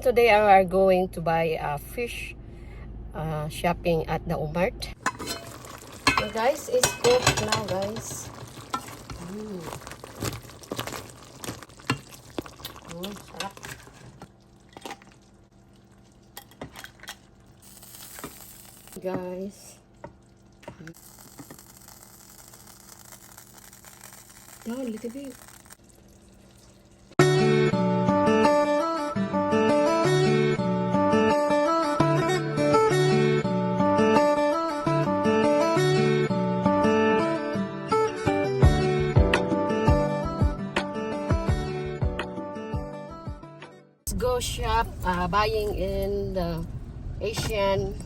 everyone, today we are going to buy fish shopping at the Umart. So guys, it's cooked now guys. Sarap. Guys. Down a little bit. Go shop buying in the Asian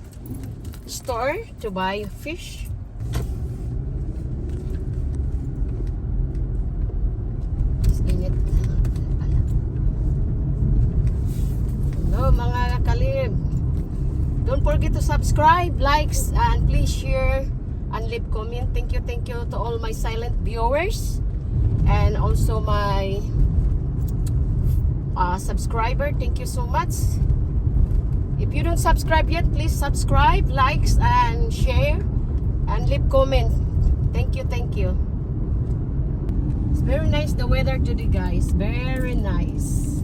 store to buy fish. Init. Hello mga kalib. Don't forget to subscribe, likes, and please share and leave comment. Thank you to all my silent viewers and also my subscriber. Thank you so much. If you don't subscribe yet, please subscribe, likes, and share, and leave comment. Thank you. It's very nice the weather today, guys. Very nice.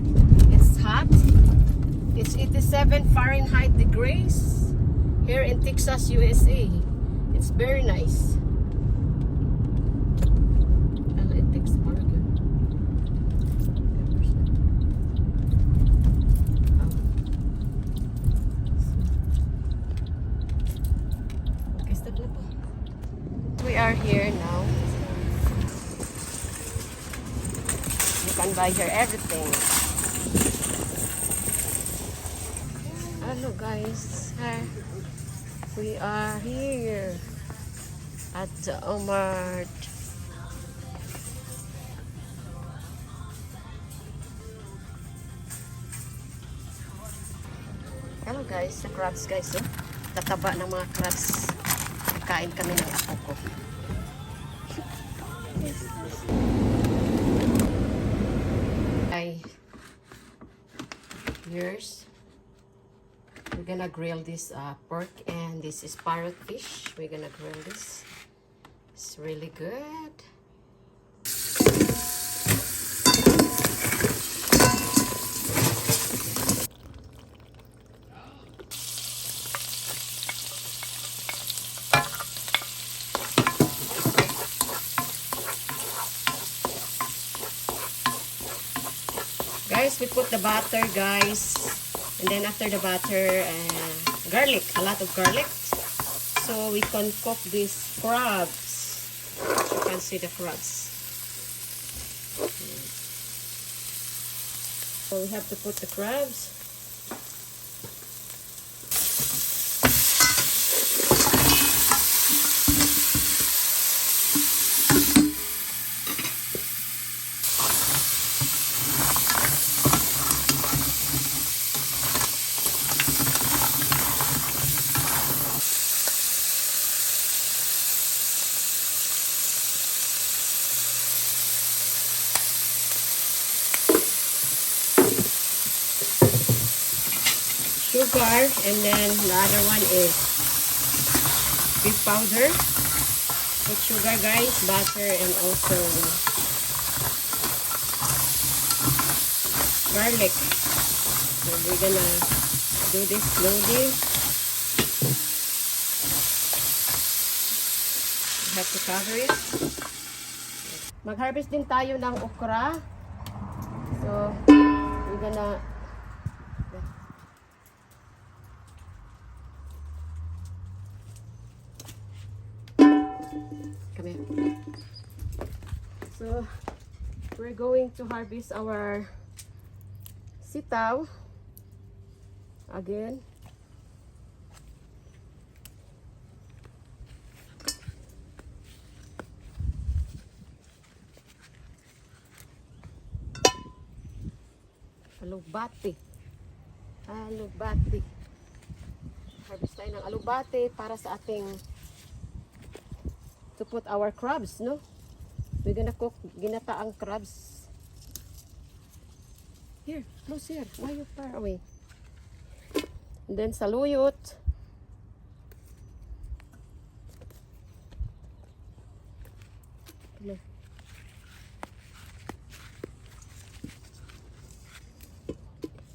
It's hot. It's 87 Fahrenheit degrees here in Texas, USA. It's very nice. It takes burger. We are here now. You can buy here everything. Hello guys. Hi. We are here at the Umart. Hello guys, the crabs guys. Oh. Tataba ng mga crabs. Kain kami ng apo ko. Here's we're gonna grill this pork, and this is parrot fish. We're gonna grill this. It's really good. Guys, we put the butter, guys, and then after the butter, garlic, a lot of garlic. So we can cook these crabs. You can see the crabs. So we have to put the crabs. Sugar, and then the other one is beef powder. Put sugar, guys, butter, and also garlic. So we're gonna do this slowly. You have to cover it. Mag-harvest din tayo ng okra. So we're gonna So we're going to harvest our sitaw again. Alubate. Harvest tayo ng alubate para sa ating to put our crabs, no? We're gonna cook ginataang crabs. Here, close here. Why you far away? And then saluyot.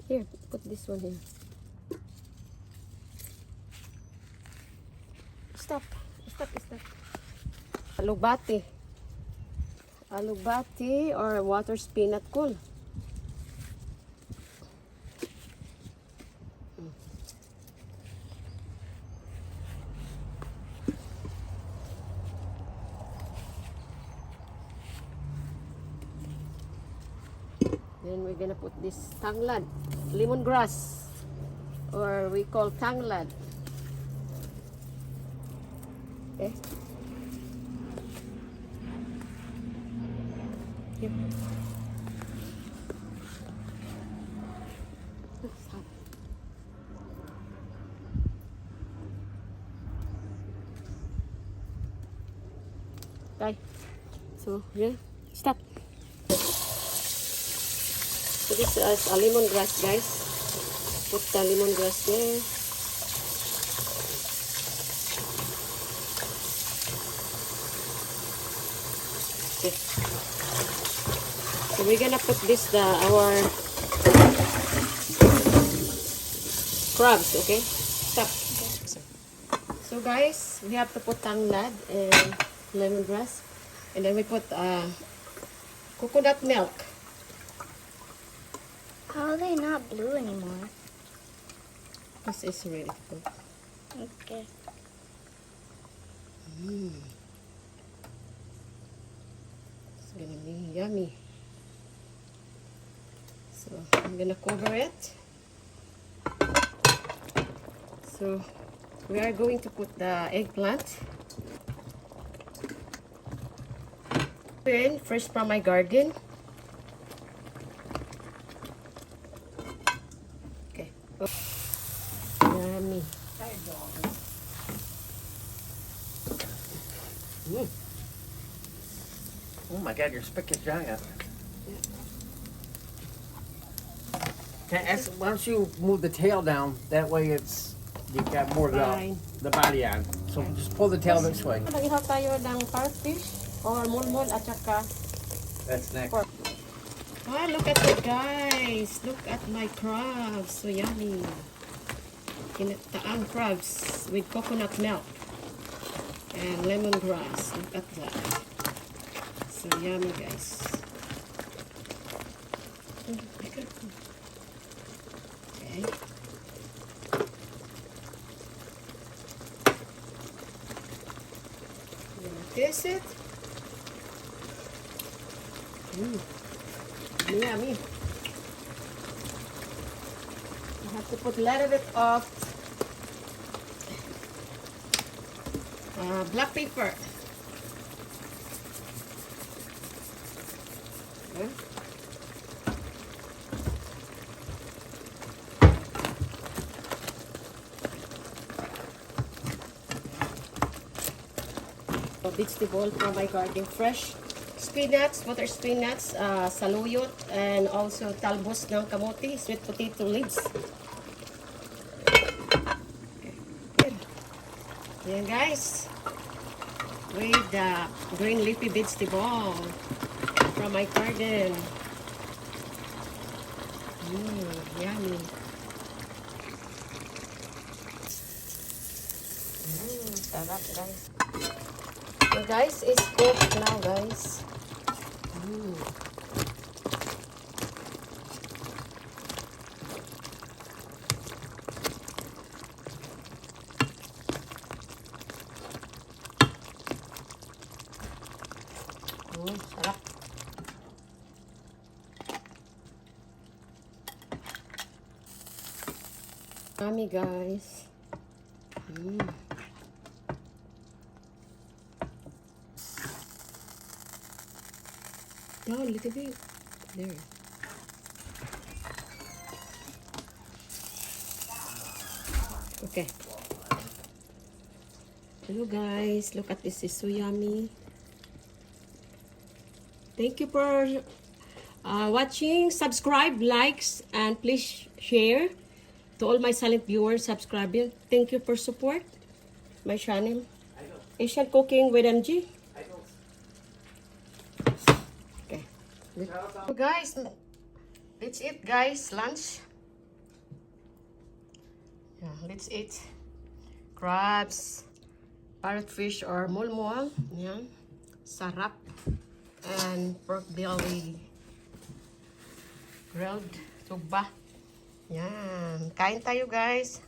Here, put this one here. Stop. Alugbati. Alugbati or water spinach cool. Then we're gonna put this tanglad, lemongrass, or we call tanglad. Okay. Yep. Okay. So, yeah. Stop. So this is a lemongrass, guys. Put the lemongrass there. Okay. So we're gonna put this our crabs, okay? Stop. So guys, we have to put tanglad and lemongrass, and then we put coconut milk. How are they not blue anymore? This is really good. Okay. It's gonna be yummy. So I'm gonna cover it. So we are going to put the eggplant. Fresh from my garden. Okay. Oh. Yummy. Oh my God, your spick is giant. Why don't you move the tail down? That way you've got more of Fine. the body on. So just pull the tail this way. Mag-ihaw tayo ng parfish or mulmul at saka That's next. pork. Ah, look at it, guys. Look at my crabs. So yummy. Kinataang crabs with coconut milk and lemongrass. Look at that. So yummy, guys. Okay. Taste it. Yummy. I have to put a little bit of black pepper. Okay. Vegetable from my garden, fresh spinach, water spinach, saluyot, and also talbos ng kamote, sweet potato leaves. Okay. Good. Yan guys, with the green leafy vegetable from my garden. Yummy. Sarap guys. So guys, it's cooked now guys. Sarap. Yummy guys. Down a little bit. There. Okay. Hello guys. Look at this. It's so yummy. Thank you for watching. Subscribe, likes, and please share. To all my silent viewers, subscribing, thank you for support my channel. Asian Cooking with MG. Okay. So guys, let's eat guys, lunch. Yeah, let's eat crabs, parrotfish or mulmual. Yeah. Sarap. And pork belly. Grilled tuba. Yan. Kain tayo guys.